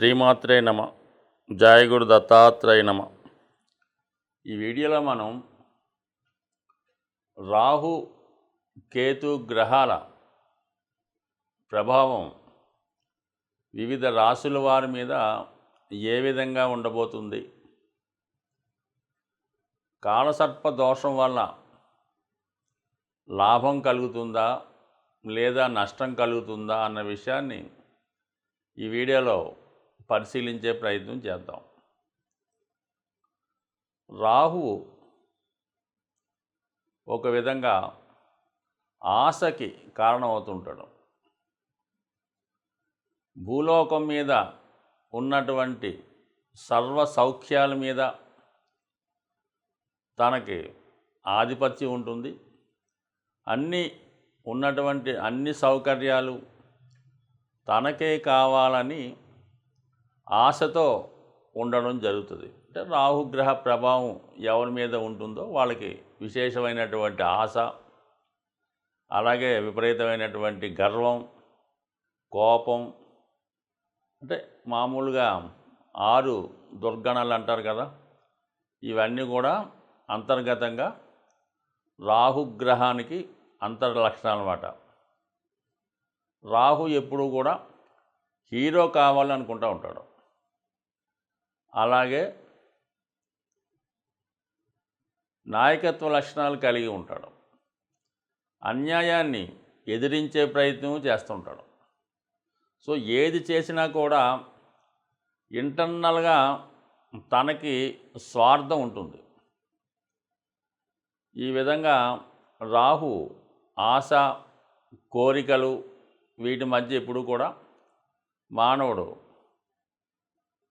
శ్రీమాత్రే నమ. జయ గురు దత్తాత్రేయ నమ. ఈ వీడియోలో మనం రాహు కేతు గ్రహాల ప్రభావం వివిధ రాశుల వారి మీద ఏ విధంగా ఉండబోతుంది, కాలసర్ప దోషం వల్ల లాభం కలుగుతుందా లేదా నష్టం కలుగుతుందా అన్న విషయాన్ని ఈ వీడియోలో పరిశీలించే ప్రయత్నం చేద్దాం. రాహువు ఒక విధంగా ఆశకి కారణమవుతుంటాడు. భూలోకం మీద ఉన్నటువంటి సర్వ సౌఖ్యాల మీద తనకి ఆధిపత్యం ఉంటుంది. ఉన్నటువంటి అన్ని సౌకర్యాలు తనకే కావాలని ఆశతో ఉండడం జరుగుతుంది. అంటే రాహుగ్రహ ప్రభావం ఎవరి మీద ఉంటుందో వాళ్ళకి విశేషమైనటువంటి ఆశ, అలాగే విపరీతమైనటువంటి గర్వం, కోపం, అంటే మామూలుగా 6 దుర్గణాలు అంటారు కదా, ఇవన్నీ కూడా అంతర్గతంగా రాహుగ్రహానికి అంతర్లక్షణాలు అన్నమాట. రాహు ఎప్పుడూ కూడా హీరో కావాలనుకుంటూ ఉంటాడు. అలాగే నాయకత్వ లక్షణాలు కలిగి ఉంటాడు. అన్యాయాన్ని ఎదిరించే ప్రయత్నం చేస్తుంటాడు. సో ఏది చేసినా కూడా ఇంటర్నల్గా తనకి స్వార్థం ఉంటుంది. ఈ విధంగా రాహు ఆశ, కోరికలు వీటి మధ్య ఎప్పుడు కూడా మానవుడు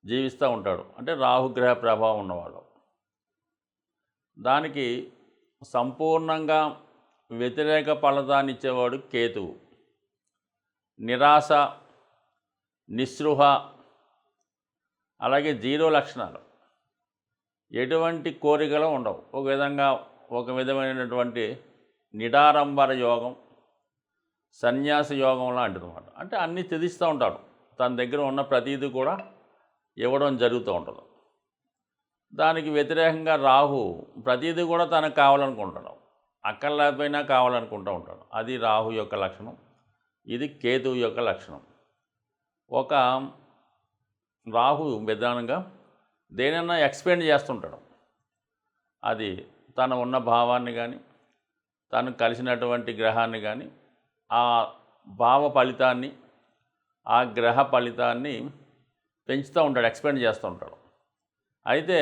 జీవిస్తూ ఉంటాడు. అంటే రాహుగ్రహ ప్రభావం ఉన్నవాళ్ళు. దానికి సంపూర్ణంగా వ్యతిరేక ఫలితాన్ని ఇచ్చేవాడు కేతువు. నిరాశ, నిస్పృహ, అలాగే 0 లక్షణాలు, ఎటువంటి కోరికలు ఉండవు. ఒక విధమైనటువంటి నిడారంబర యోగం, సన్యాస యోగం లాంటిది అన్నమాట. అంటే అన్నీ త్యజిస్తూ ఉంటాడు. తన దగ్గర ఉన్న ప్రతీది కూడా ఇవ్వడం జరుగుతూ ఉంటుంది. దానికి వ్యతిరేకంగా రాహు ప్రతీది కూడా తనకు కావాలనుకుంటాడు. అక్కర్లేకపోయినా కావాలనుకుంటూ ఉంటాడు. అది రాహు యొక్క లక్షణం. ఇది కేతువు యొక్క లక్షణం. ఒక రాహు విధానంగా దేనైనా ఎక్స్పెండ్ చేస్తుంటాడు. అది తన ఉన్న భావాన్ని కానీ, తను కలిసినటువంటి గ్రహాన్ని కానీ, ఆ భావ ఫలితాన్ని, ఆ గ్రహ ఫలితాన్ని పెంచుతూ ఉంటాడు, ఎక్స్పెండ్ చేస్తూ ఉంటాడు. అయితే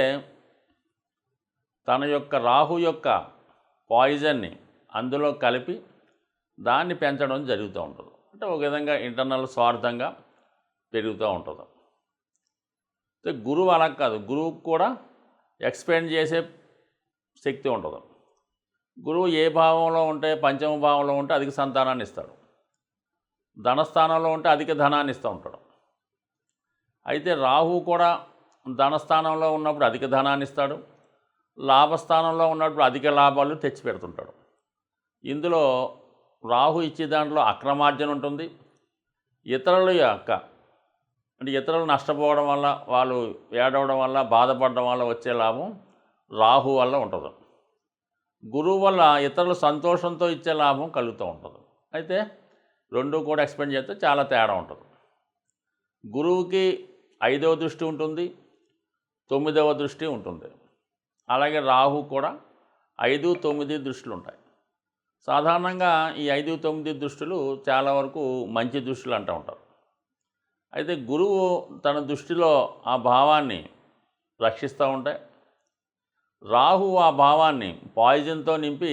తన యొక్క రాహు యొక్క పాయిజన్ని అందులో కలిపి దాన్ని పెంచడం జరుగుతూ ఉంటుంది. అంటే ఒక విధంగా ఇంటర్నల్ స్వార్థంగా పెరుగుతూ ఉంటుంది. అయితే గురువు అలా కాదు. గురువుకు కూడా ఎక్స్పెండ్ చేసే శక్తి ఉంటుంది. గురువు ఏ భావంలో ఉంటే, పంచమ భావంలో ఉంటే అధిక సంతానాన్ని ఇస్తాడు. ధనస్థానంలో ఉంటే అధిక ధనాన్ని ఇస్తూ ఉంటాడు. అయితే రాహు కూడా ధనస్థానంలో ఉన్నప్పుడు అధిక ధనాన్ని ఇస్తాడు. లాభస్థానంలో ఉన్నప్పుడు అధిక లాభాలు తెచ్చిపెడుతుంటాడు. ఇందులో రాహు ఇచ్చే దాంట్లో అక్రమార్జన ఉంటుంది. ఇతరులు నష్టపోవడం వల్ల, వాళ్ళు ఏడవడం వల్ల, బాధపడడం వల్ల వచ్చే లాభం రాహు వల్ల ఉంటుంది. గురువు వల్ల ఇతరులు సంతోషంతో ఇచ్చే లాభం కలుగుతూ ఉంటుంది. అయితే రెండు కూడా ఎక్స్పెండ్ చేస్తే చాలా తేడా ఉంటుంది. గురువుకి 5వ దృష్టి ఉంటుంది, 9వ దృష్టి ఉంటుంది. అలాగే రాహు కూడా 5, 9 దృష్టిలు ఉంటాయి. సాధారణంగా ఈ 5, 9 దృష్టిలు చాలా వరకు మంచి దృష్టిలు అంటూ ఉంటారు. అయితే గురువు తన దృష్టిలో ఆ భావాన్ని రక్షిస్తూ ఉంటాయి. రాహు ఆ భావాన్ని పాయిజన్తో నింపి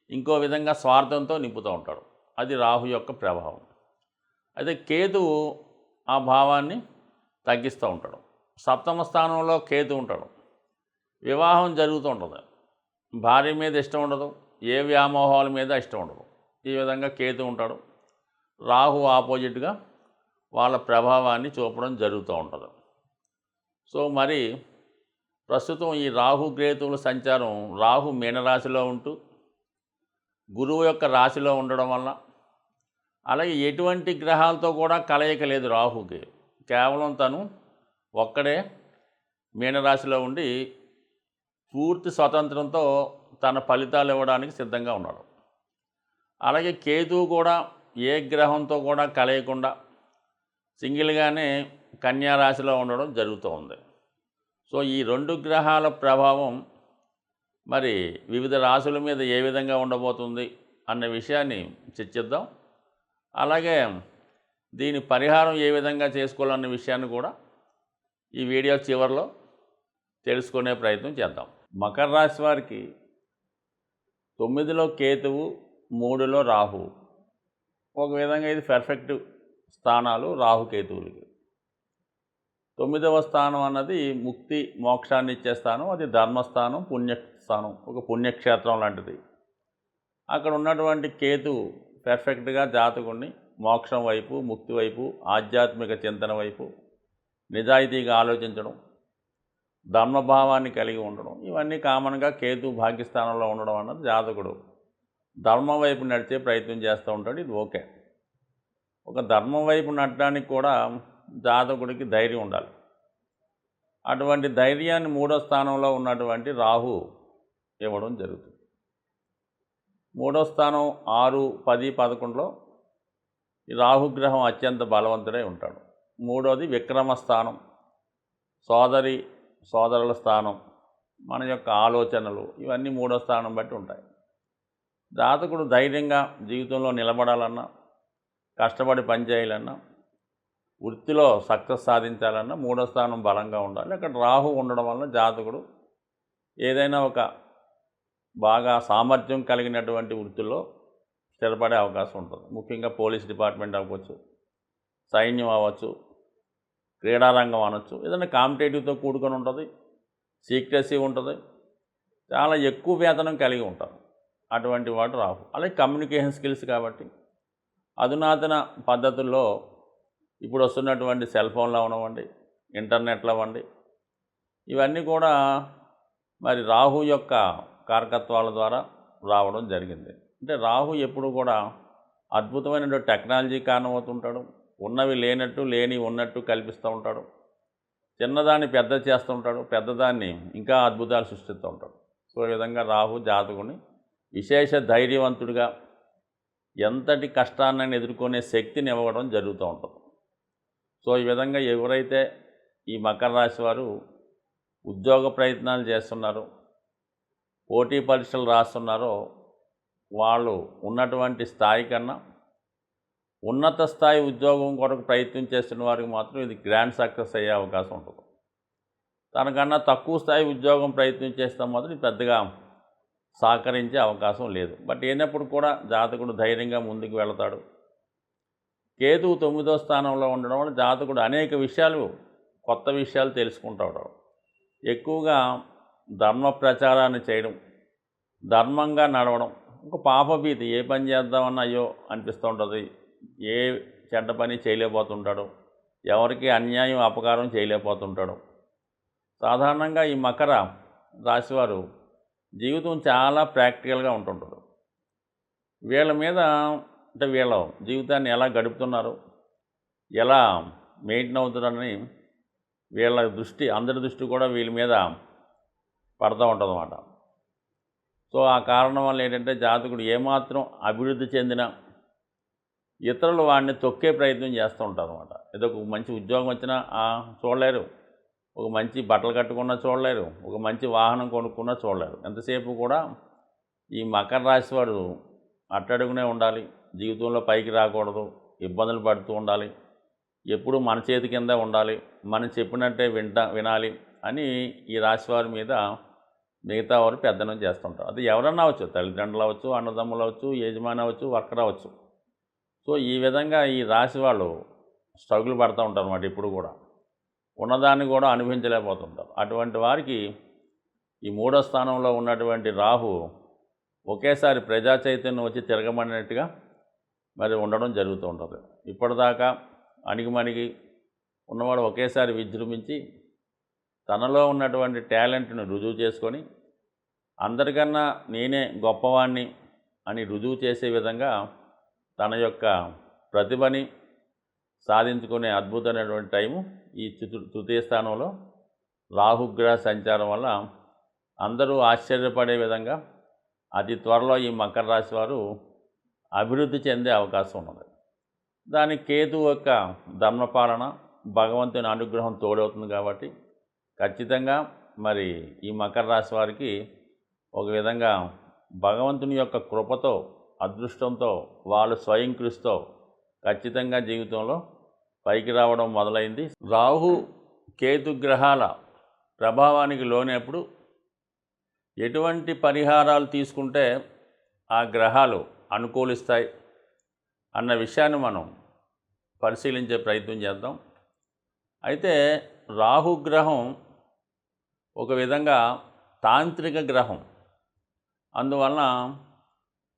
ఇంకో విధంగా స్వార్థంతో నింపుతూ ఉంటాడు. అది రాహు యొక్క ప్రభావం. అయితే కేతువు ఆ భావాన్ని తగ్గిస్తూ ఉంటాడు. 7వ స్థానంలో కేతు ఉంటాడు. వివాహం జరుగుతూ ఉంటుంది. భార్య మీద ఇష్టం ఉండదు, ఏ వ్యామోహాల మీద ఇష్టం ఉండదు. ఈ విధంగా కేతు ఉంటాడు. రాహు ఆపోజిట్గా వాళ్ళ ప్రభావాన్ని చూపడం జరుగుతూ ఉంటుంది. సో మరి ప్రస్తుతం ఈ రాహు కేతువుల సంచారం, రాహు మీనరాశిలో ఉంటూ గురువు యొక్క రాశిలో ఉండడం వల్ల, అలాగే ఎటువంటి గ్రహాలతో కూడా కలయిక లేదు రాహుకి. కేవలం తను ఒక్కడే మీనరాశిలో ఉండి పూర్తి స్వతంత్రంతో తన ఫలితాలు ఇవ్వడానికి సిద్ధంగా ఉన్నాడు. అలాగే కేతువు కూడా ఏ గ్రహంతో కూడా కలయకుండా సింగిల్గానే కన్యా రాశిలో ఉండడం జరుగుతూ ఉంది. సో ఈ 2 గ్రహాల ప్రభావం మరి వివిధ రాశుల మీద ఏ విధంగా ఉండబోతుంది అన్న విషయాన్ని చర్చిద్దాం. అలాగే దీని పరిహారం ఏ విధంగా చేసుకోవాలన్న విషయాన్ని కూడా ఈ వీడియో చివరిలో తెలుసుకునే ప్రయత్నం చేద్దాం. మకర రాశి వారికి 9లో కేతువు, 3లో రాహువు. ఒక విధంగా ఇది పర్ఫెక్ట్ స్థానాలు రాహుకేతువులకి. 9వ స్థానం అన్నది ముక్తి మోక్షాన్ని ఇచ్చే స్థానం. అది ధర్మస్థానం, పుణ్యస్థానం, ఒక పుణ్యక్షేత్రం లాంటిది. అక్కడ ఉన్నటువంటి కేతువు పర్ఫెక్ట్గా జాతకుడిని మోక్షం వైపు, ముక్తి వైపు, ఆధ్యాత్మిక చింతన వైపు, నిజాయితీగా ఆలోచించడం, ధర్మభావాన్ని కలిగి ఉండడం, ఇవన్నీ కామన్గా కేతు భాగ్యస్థానంలో ఉండడం అన్నది జాతకుడు ధర్మం వైపు నడిచే ప్రయత్నం చేస్తూ ఉంటాడు. ఇది ఓకే. ఒక ధర్మం వైపు నడడానికి కూడా జాతకుడికి ధైర్యం ఉండాలి. అటువంటి ధైర్యాన్ని 3వ స్థానంలో ఉన్నటువంటి రాహు ఇవ్వడం జరుగుతుంది. 3వ స్థానం 6, 10, 11లో ఈ రాహుగ్రహం అత్యంత బలవంతుడై ఉంటాడు. 3వది విక్రమ స్థానం, సోదరుల స్థానం, మన యొక్క ఆలోచనలు, ఇవన్నీ 3వ స్థానం బట్టి ఉంటాయి. జాతకుడు ధైర్యంగా జీవితంలో నిలబడాలన్నా, కష్టపడి పనిచేయాలన్నా, వృత్తిలో సక్సెస్ సాధించాలన్నా 3వ స్థానం బలంగా ఉండాలి. అక్కడ రాహు ఉండడం వల్ల జాతకుడు ఏదైనా ఒక బాగా సామర్థ్యం కలిగినటువంటి వృత్తుల్లో స్థిరపడే అవకాశం ఉంటుంది. ముఖ్యంగా పోలీస్ డిపార్ట్మెంట్ అవ్వచ్చు, సైన్యం అవ్వచ్చు, క్రీడారంగం అనొచ్చు. ఏదైనా కాంపిటేటివ్తో కూడుకొని ఉంటుంది, సీక్రెసీ ఉంటుంది, చాలా ఎక్కువ వేతనం కలిగి ఉంటారు. అటువంటి వాడు రాహు. అలాగే కమ్యూనికేషన్ స్కిల్స్ కాబట్టి అధునాతన పద్ధతుల్లో ఇప్పుడు వస్తున్నటువంటి సెల్ ఫోన్లు అవనివ్వండి, ఇంటర్నెట్లు అవ్వండి, ఇవన్నీ కూడా మరి రాహు యొక్క కారకత్వాల ద్వారా రావడం జరిగింది. అంటే రాహు ఎప్పుడు కూడా అద్భుతమైన టెక్నాలజీ కారణమవుతుంటాడు. ఉన్నవి లేనట్టు, లేని ఉన్నట్టు కల్పిస్తూ ఉంటాడు. చిన్నదాన్ని పెద్ద చేస్తూ ఉంటాడు, పెద్దదాన్ని ఇంకా అద్భుతాలు సృష్టిస్తూ ఉంటాడు. సో ఈ విధంగా రాహు జాతకుని విశేష ధైర్యవంతుడిగా ఎంతటి కష్టాన్ని ఎదుర్కొనే శక్తిని ఇవ్వడం జరుగుతూ ఉంటుంది. సో ఈ విధంగా ఎవరైతే ఈ మకర రాశి వారు ఉద్యోగ ప్రయత్నాలు చేస్తున్నారో, పోటీ పరీక్షలు రాస్తున్నారో, వాళ్ళు ఉన్నటువంటి స్థాయి కన్నా ఉన్నత స్థాయి ఉద్యోగం కొరకు ప్రయత్నం చేస్తున్న వారికి మాత్రం ఇది గ్రాండ్ సక్సెస్ అయ్యే అవకాశం ఉంటుంది. తనకన్నా తక్కువ స్థాయి ఉద్యోగం ప్రయత్నం చేస్తే మాత్రం ఇది పెద్దగా సహకరించే అవకాశం లేదు. బట్ అయినప్పుడు కూడా జాతకుడు ధైర్యంగా ముందుకు వెళతాడు. కేతువు 9వ స్థానంలో ఉండడం వల్ల జాతకుడు అనేక విషయాలు, కొత్త విషయాలు తెలుసుకుంటాడు. ఎక్కువగా ధర్మ ప్రచారాన్ని చేయడం, ధర్మంగా నడవడం, ఒక పాపభీతి, ఏ పని చేద్దామన్నా అయ్యో అనిపిస్తూ ఉంటుంది, ఏ చెడ్డ పని చేయలేకపోతుంటాడు, ఎవరికి అన్యాయం అపకారం చేయలేకపోతుంటాడు. సాధారణంగా ఈ మకర రాశివారు జీవితం చాలా ప్రాక్టికల్గా ఉంటుంటారు. వీళ్ళ మీద అంటే వీళ్ళ జీవితాన్ని ఎలా గడుపుతున్నారు, ఎలా మెయింటైన్ అవుతున్నారని వీళ్ళ దృష్టి, అందరి దృష్టి కూడా వీళ్ళ మీద పడుతూ ఉంటుంది అన్నమాట. సో ఆ కారణం వల్ల ఏంటంటే జాతకుడు ఏమాత్రం అభివృద్ధి చెందిన ఇతరులు వాడిని తొక్కే ప్రయత్నం చేస్తూ ఉంటారు అన్నమాట. ఏదో ఒక మంచి ఉద్యోగం వచ్చినా చూడలేరు, ఒక మంచి బట్టలు కట్టుకున్నా చూడలేరు, ఒక మంచి వాహనం కొనుక్కున్నా చూడలేరు. ఎంతసేపు కూడా ఈ మకర రాశి వాడు అట్టడుగునే ఉండాలి, జీవితంలో పైకి రాకూడదు, ఇబ్బందులు పడుతూ ఉండాలి, ఎప్పుడు మన చేతి కింద ఉండాలి, మనం చెప్పినట్టే వినాలి అని ఈ రాశి వారి మీద మిగతా వారు పెద్దనం చేస్తుంటారు. అది ఎవరన్నా అవచ్చు, తల్లిదండ్రులు అవ్వచ్చు, అన్నదమ్ములు అవ్వచ్చు, యజమాని అవ్వచ్చు, వర్కర్ అవ్వచ్చు. సో ఈ విధంగా ఈ రాశి వాళ్ళు స్ట్రగుల్ పడుతూ ఉంటారు అన్నమాట. ఇప్పుడు కూడా ఉన్నదాన్ని కూడా అనుభవించలేకపోతుంటారు. అటువంటి వారికి ఈ 3వ స్థానంలో ఉన్నటువంటి రాహు ఒకేసారి ప్రజా చైతన్యం వచ్చి తిరగమన్నట్టుగా మరి ఉండడం జరుగుతూ ఉంటుంది. ఇప్పటిదాకా అణిగిమణిగి ఉన్నవాడు ఒకేసారి విజృంభించి తనలో ఉన్నటువంటి టాలెంట్ను రుజువు చేసుకొని అందరికన్నా నేనే గొప్పవాణ్ణి అని రుజువు చేసే విధంగా తన యొక్క ప్రతిభని సాధించుకునే అద్భుతమైనటువంటి టైము ఈ తృతీయ స్థానంలో రాహుగ్రహ సంచారం వల్ల అందరూ ఆశ్చర్యపడే విధంగా అతి త్వరలో ఈ మకర రాశి వారు అభివృద్ధి చెందే అవకాశం ఉన్నది. దానికి కేతు యొక్క ధర్మపాలన, భగవంతుని అనుగ్రహం తోడవుతుంది కాబట్టి ఖచ్చితంగా మరి ఈ మకర రాశి వారికి ఒక విధంగా భగవంతుని యొక్క కృపతో, అదృష్టంతో, వాళ్ళు స్వయం కృషితో ఖచ్చితంగా జీవితంలో పైకి రావడం మొదలైంది. రాహు కేతు గ్రహాల ప్రభావానికి లోనప్పుడు ఎటువంటి పరిహారాలు తీసుకుంటే ఆ గ్రహాలు అనుకూలిస్తాయి అన్న విషయాన్ని మనం పరిశీలించే ప్రయత్నం చేద్దాం. అయితే రాహుగ్రహం ఒక విధంగా తాంత్రిక గ్రహం. అందువలన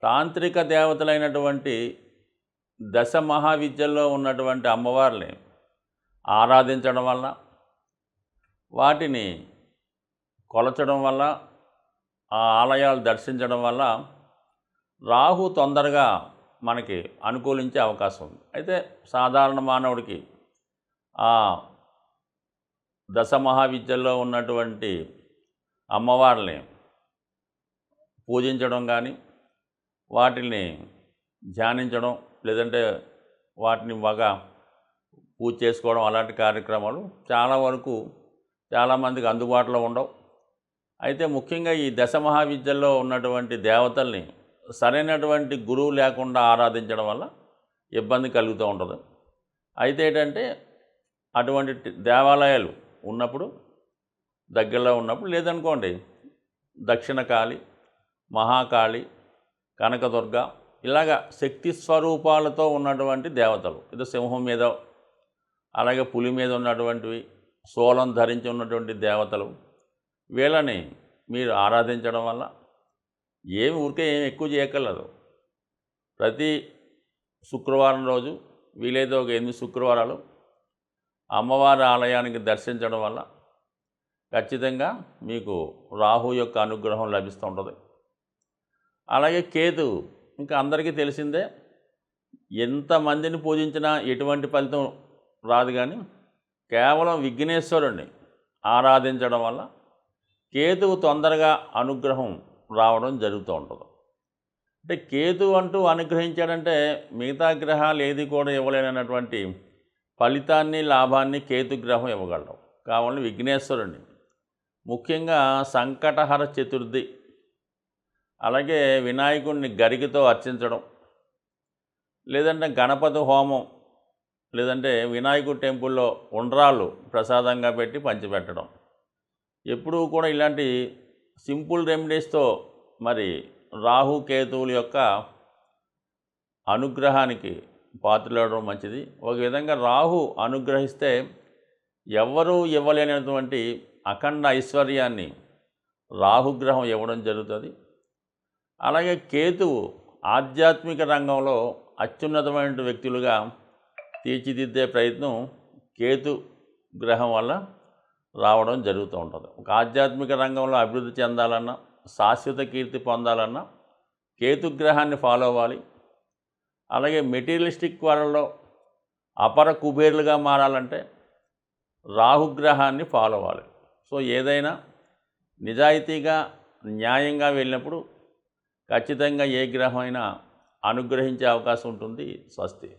తాంత్రిక దేవతలైనటువంటి దశ మహావిద్యల్లో ఉన్నటువంటి అమ్మవారిని ఆరాధించడం వల్ల, వాటిని కొలచడం వల్ల, ఆ ఆలయాలు దర్శించడం వల్ల రాహు తొందరగా మనకి అనుకూలించే అవకాశం ఉంది. అయితే సాధారణ మానవుడికి ఆ దశ మహావిద్యల్లో ఉన్నటువంటి అమ్మవారిని పూజించడం కానీ, వాటిని ధ్యానించడం, లేదంటే వాటిని బాగా పూజ చేసుకోవడం, అలాంటి కార్యక్రమాలు చాలా వరకు చాలామందికి అందుబాటులో ఉండవు. అయితే ముఖ్యంగా ఈ దశ మహావిద్యల్లో ఉన్నటువంటి దేవతల్ని సరైనటువంటి గురువు లేకుండా ఆరాధించడం వల్ల ఇబ్బంది కలుగుతూ ఉంటుంది. అయితే ఏంటంటే అటువంటి దేవాలయాలు ఉన్నప్పుడు, దగ్గరలో ఉన్నప్పుడు, లేదనుకోండి దక్షిణ కాళి, మహాకాళి, కనకదుర్గ, ఇలాగా శక్తి స్వరూపాలతో ఉన్నటువంటి దేవతలు, ఇది సింహం మీద, అలాగే పులి మీద ఉన్నటువంటివి, శూలం ధరించి ఉన్నటువంటి దేవతలు, వీళ్ళని మీరు ఆరాధించడం వల్ల ఊరికే ఏమి ఎక్కువ చేయక్కర్లేదు. ప్రతి శుక్రవారం రోజు వీలైతే ఒక 8 శుక్రవారాలు అమ్మవారి ఆలయానికి దర్శించడం వల్ల ఖచ్చితంగా మీకు రాహు యొక్క అనుగ్రహం లభిస్తూ ఉంటుంది. అలాగే కేతు ఇంకా అందరికీ తెలిసిందే, ఎంతమందిని పూజించినా ఎటువంటి ఫలితం రాదు. కానీ కేవలం విఘ్నేశ్వరుణ్ణి ఆరాధించడం వల్ల కేతువు తొందరగా అనుగ్రహం రావడం జరుగుతూ ఉంటుంది. అంటే కేతు అంటూ అనుగ్రహించాడంటే మిగతా గ్రహాలు ఏది కూడా ఇవ్వలేనటువంటి ఫలితాన్ని, లాభాన్ని కేతుగ్రహం ఇవ్వగలడం. కావాలని విఘ్నేశ్వరుణ్ణి, ముఖ్యంగా సంకటహర చతుర్థి, అలాగే వినాయకుడిని గరికతో అర్చించడం, లేదంటే గణపతి హోమం, లేదంటే వినాయకుడి టెంపుల్లో ఉండ్రాళ్ళు ప్రసాదంగా పెట్టి పంచిపెట్టడం, ఎప్పుడూ కూడా ఇలాంటి సింపుల్ రెమెడీస్తో మరి రాహు కేతువుల యొక్క అనుగ్రహానికి పాత్రలవడం మంచిది. ఒక విధంగా రాహు అనుగ్రహిస్తే ఎవ్వరూ ఇవ్వలేనటువంటి అఖండ ఐశ్వర్యాన్ని రాహుగ్రహం ఇవ్వడం జరుగుతుంది. అలాగే కేతువు ఆధ్యాత్మిక రంగంలో అత్యున్నతమైన వ్యక్తులుగా తీర్చిదిద్దే ప్రయత్నం కేతు గ్రహం వల్ల రావడం జరుగుతూ ఉంటుంది. ఒక ఆధ్యాత్మిక రంగంలో అభివృద్ధి చెందాలన్నా, శాశ్వత కీర్తి పొందాలన్నా కేతుగ్రహాన్ని ఫాలో అవ్వాలి. అలాగే మెటీరియలిస్టిక్ వరల్డ్లో అపర కుబేరులుగా మారాలంటే రాహుగ్రహాన్ని ఫాలో అవ్వాలి. సో ఏదైనా నిజాయితీగా, న్యాయంగా వెళ్ళినప్పుడు ఖచ్చితంగా ఏ గ్రహం అయినా అనుగ్రహించే అవకాశం ఉంటుంది. స్వస్తి.